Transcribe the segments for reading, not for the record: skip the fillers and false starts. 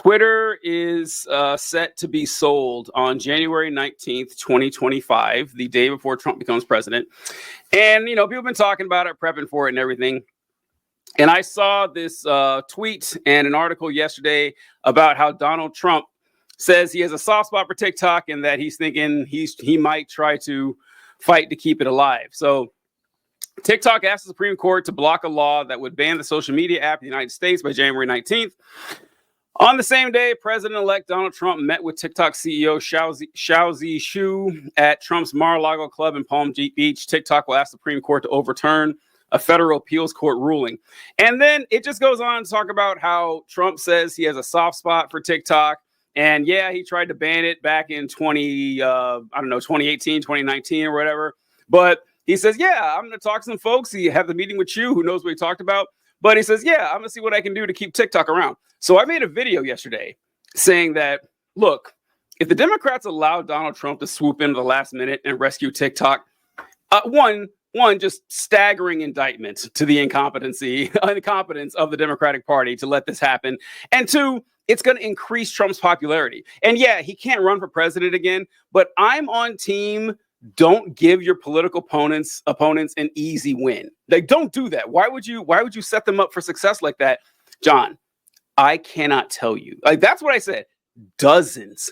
Twitter is set to be sold on January 19th, 2025, the day before Trump becomes president. And, people have been talking about it, prepping for it and everything. And I saw this tweet and an article yesterday about how Donald Trump says he has a soft spot for TikTok and that he's thinking he might try to fight to keep it alive. So TikTok asked the Supreme Court to block a law that would ban the social media app in the United States by January 19th. On the same day, President-elect Donald Trump met with TikTok CEO Xiaozi Shu at Trump's Mar-a-Lago club in Palm Beach. TikTok will ask the Supreme Court to overturn a federal appeals court ruling. And then it just goes on to talk about how Trump says he has a soft spot for TikTok. And yeah, he tried to ban it back in 2018, 2019 or whatever. But he says, yeah, I'm going to talk to some folks. He had the meeting with you. Who knows what he talked about? But he says, yeah, I'm going to see what I can do to keep TikTok around. So I made a video yesterday saying that, look, if the Democrats allow Donald Trump to swoop in at the last minute and rescue TikTok, one, just staggering indictment to the incompetence of the Democratic Party to let this happen. And two, it's going to increase Trump's popularity. And yeah, he can't run for president again, but I'm on team. Don't give your political opponents an easy win. Like, don't do that. Why would you set them up for success like that? John, I cannot tell you. Like, that's what I said. Dozens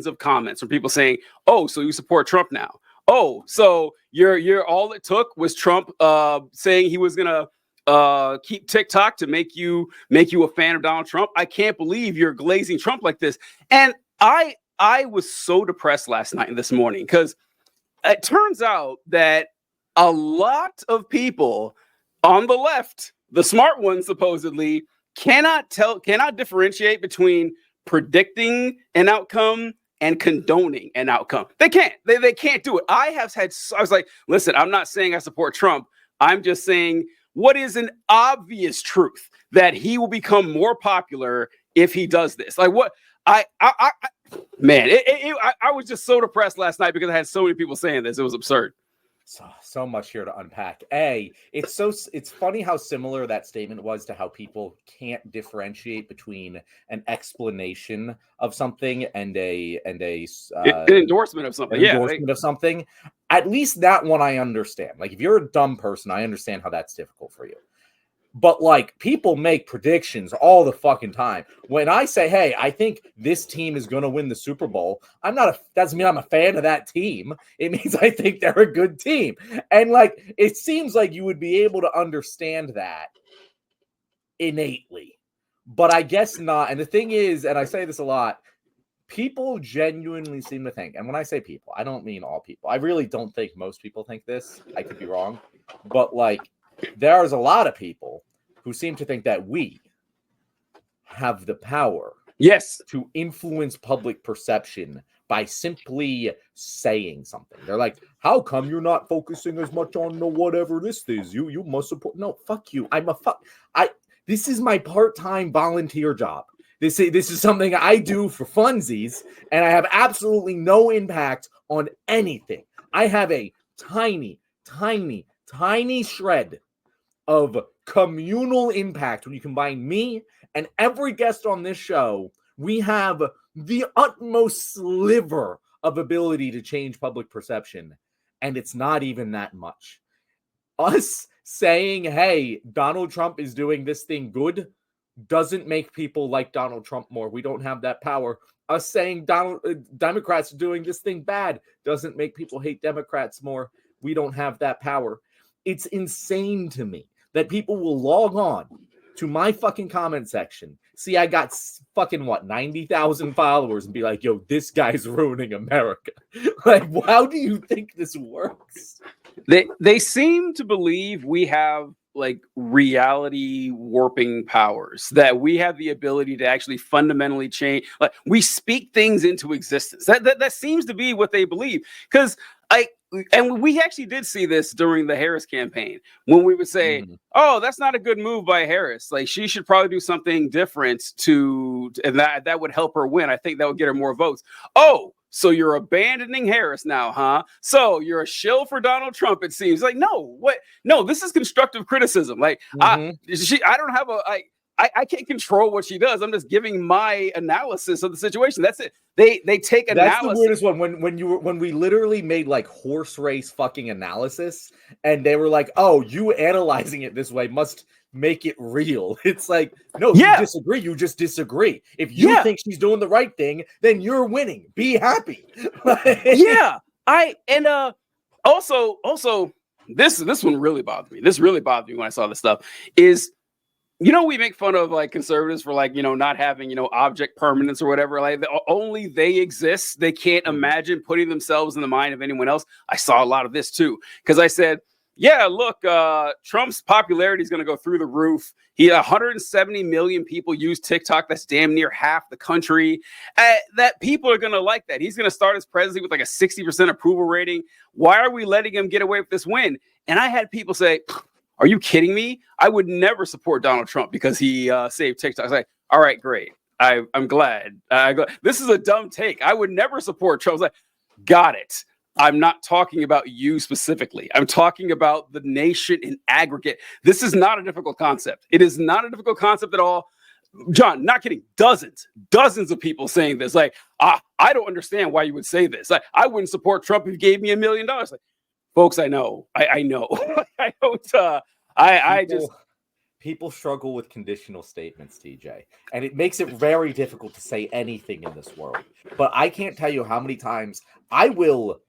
of comments from people saying, oh, so you support Trump now. Oh, so you're all it took was Trump saying he was gonna keep TikTok to make you a fan of Donald Trump. I can't believe you're glazing Trump like this. And I was so depressed last night and this morning because it turns out that a lot of people on the left, the smart ones supposedly, cannot differentiate between predicting an outcome and condoning an outcome. They can't. They can't do it. I was like, listen, I'm not saying I support Trump. I'm just saying what is an obvious truth that he will become more popular if he does this. Like what I was just so depressed last night because I had so many people saying this. It was absurd. So much here to unpack. It's funny how similar that statement was to how people can't differentiate between an explanation of something and an endorsement of something. Of something. At least that one I understand. Like if you're a dumb person, I understand how that's difficult for you. But like people make predictions all the fucking time. When I say, hey, I think this team is going to win the Super Bowl, doesn't mean I'm a fan of that team. It means I think they're a good team. And like, it seems like you would be able to understand that innately, but I guess not. And the thing is, and I say this a lot, people genuinely seem to think, and when I say people, I don't mean all people. I really don't think most people think this. I could be wrong, but like, there's a lot of people who seem to think that we have the power, yes, to influence public perception by simply saying something. They're like, how come you're not focusing as much on whatever this is? You must support. No, fuck you. This is my part-time volunteer job. This is something I do for funsies, and I have absolutely no impact on anything. I have a tiny shred of communal impact. When you combine me and every guest on this show, we have the utmost sliver of ability to change public perception, and it's not even that much. Us saying, hey, Donald Trump is doing this thing good doesn't make people like Donald Trump more. We don't have that power. Us saying Democrats are doing this thing bad doesn't make people hate Democrats more. We don't have that power. It's insane to me that people will log on to my fucking comment section, see I got fucking 90,000 followers, and be like, yo, this guy's ruining America. Like, how do you think this works? They seem to believe we have like reality warping powers, that we have the ability to actually fundamentally change. Like we speak things into existence. That seems to be what they believe. Because and we actually did see this during the Harris campaign when we would say, oh, that's not a good move by Harris. Like she should probably do something different and that would help her win. I think that would get her more votes. Oh, so you're abandoning Harris now, huh? So you're a shill for Donald Trump, it seems. Like, no, what? No, this is constructive criticism. Like, I don't have I can't control what she does. I'm just giving my analysis of the situation. That's it. They take analysis. That's the weirdest one. When we literally made like horse race fucking analysis, and they were like, "Oh, you analyzing it this way must make it real." It's like, no, you disagree. You just disagree. If you think she's doing the right thing, then you're winning. Be happy. Also, this one really bothered me. This really bothered me when I saw this stuff. Is we make fun of like conservatives for like, not having, object permanence or whatever. Like only they exist. They can't imagine putting themselves in the mind of anyone else. I saw a lot of this too. Because I said, yeah, look, Trump's popularity is going to go through the roof. 170 million people use TikTok. That's damn near half the country. That people are going to like that. He's going to start his presidency with like a 60% approval rating. Why are we letting him get away with this win? And I had people say, are you kidding me? I would never support Donald Trump because he saved TikTok. I was like, all right, great. I'm glad. This is a dumb take. I would never support Trump. I was like, got it. I'm not talking about you specifically. I'm talking about the nation in aggregate. This is not a difficult concept. It is not a difficult concept at all. John, not kidding. Dozens of people saying this. Like, I don't understand why you would say this. Like, I wouldn't support Trump if he gave me $1 million. Like, folks, I know. I know. I don't. People struggle with conditional statements, TJ, and it makes it very difficult to say anything in this world. But I can't tell you how many times I will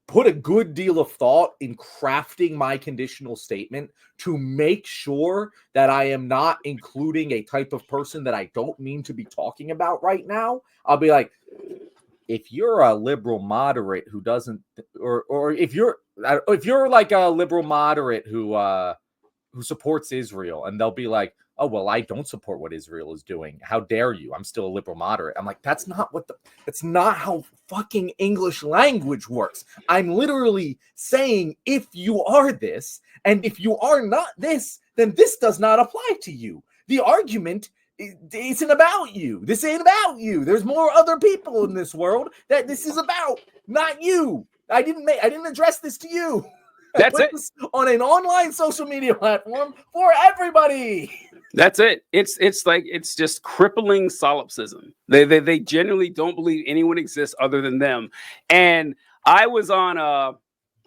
put a good deal of thought in crafting my conditional statement to make sure that I am not including a type of person that I don't mean to be talking about right now. I'll be like, if you're a liberal moderate who doesn't, or if you're like a liberal moderate who supports Israel, and they'll be like, oh, well, I don't support what Israel is doing. How dare you? I'm still a liberal moderate. I'm like, that's not how fucking English language works. I'm literally saying, if you are this, and if you are not this, then this does not apply to you. The argument isn't about you. This ain't about you. There's more other people in this world that this is about, not you. I didn't address this to you. That's it. On an online social media platform for everybody. That's it. It's just crippling solipsism. They genuinely don't believe anyone exists other than them. And I was on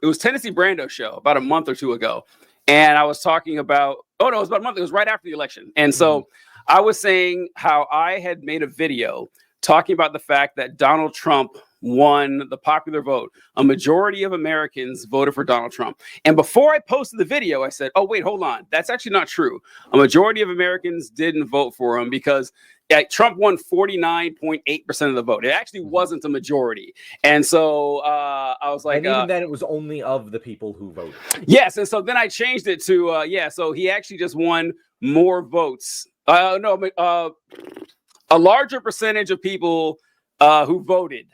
it was Tennessee Brando show about a month or two ago, and I was talking about it was about a month. It was right after the election, and so I was saying how I had made a video talking about the fact that Donald Trump won the popular vote. A majority of Americans voted for Donald Trump. And before I posted the video, I said, oh, wait, hold on. That's actually not true. A majority of Americans didn't vote for him because Trump won 49.8% of the vote. It actually wasn't a majority. And so I was like... And even then, it was only of the people who voted. Yes. And so then I changed it to, so he actually just won more votes. A larger percentage of people who voted.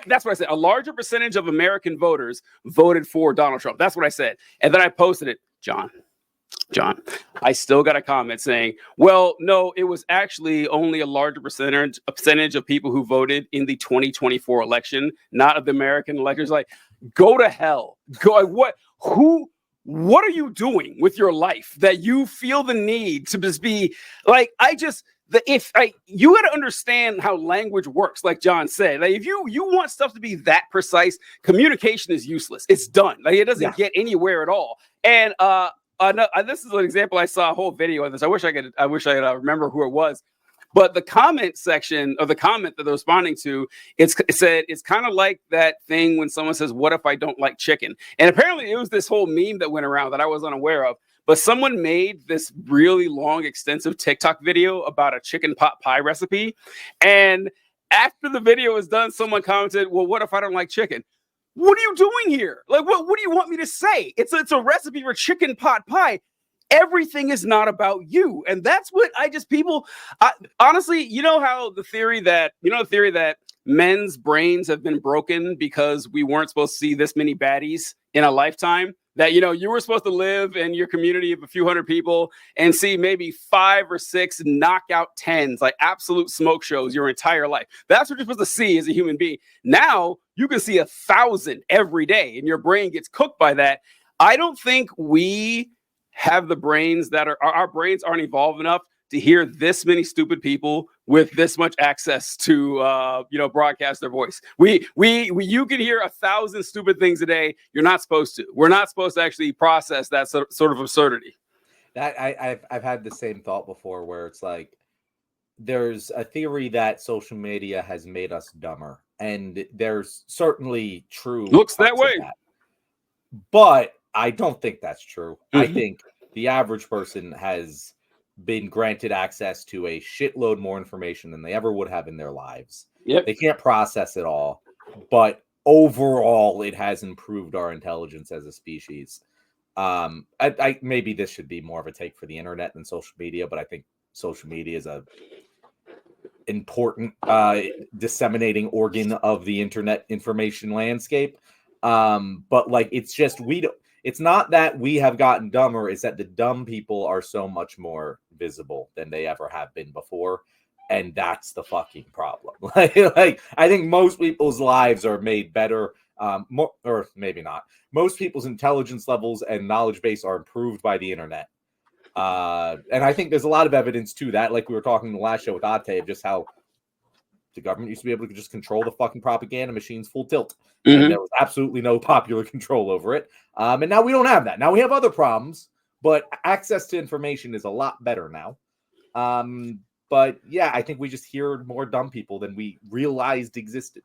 That's what I said. A larger percentage of American voters voted for Donald Trump. That's what I said. And then I posted it. John, I still got a comment saying, well, no, it was actually only a larger percentage of people who voted in the 2024 election, not of the American electors. Like, go to hell. What are you doing with your life that you feel the need to just be like, you got to understand how language works, like John said. Like, if you want stuff to be that precise, communication is useless. It's done. Like, it doesn't get anywhere at all. And this is an example. I saw a whole video of this. I wish I could remember who it was. But the comment section of the comment that they're responding to, it said it's kind of like that thing when someone says, "What if I don't like chicken?" And apparently, it was this whole meme that went around that I was unaware of. But someone made this really long, extensive TikTok video about a chicken pot pie recipe. And after the video was done, someone commented, well, what if I don't like chicken? What are you doing here? Like, what do you want me to say? It's a recipe for chicken pot pie. Everything is not about you. And that's what honestly, the theory that men's brains have been broken because we weren't supposed to see this many baddies in a lifetime. That, you were supposed to live in your community of a few hundred people and see maybe 5 or 6 knockout 10s, like absolute smoke shows your entire life. That's what you're supposed to see as a human being. Now you can see 1,000 every day and your brain gets cooked by that. I don't think we have the brains our brains aren't evolved enough to hear this many stupid people with this much access to broadcast their voice. You can hear 1,000 stupid things a day. You're not supposed to. We're not supposed to actually process that sort of absurdity. That I've had the same thought before, where it's like there's a theory that social media has made us dumber, and there's certainly true Looks that way. But I don't think that's true. I think the average person has been granted access to a shitload more information than they ever would have in their lives. Yep. They can't process it all, but overall, it has improved our intelligence as a species. I maybe this should be more of a take for the internet than social media, but I think social media is a important disseminating organ of the internet information landscape. But like, it's just, it's not that we have gotten dumber, it's that the dumb people are so much more visible than they ever have been before. And that's the fucking problem. like I think most people's lives are made better, or maybe not. Most people's intelligence levels and knowledge base are improved by the internet. And I think there's a lot of evidence to that. Like we were talking in the last show with Ate, of just how the government used to be able to just control the fucking propaganda machines full tilt. And there was absolutely no popular control over it. And now we don't have that. Now we have other problems, but access to information is a lot better now. But yeah, I think we just hear more dumb people than we realized existed.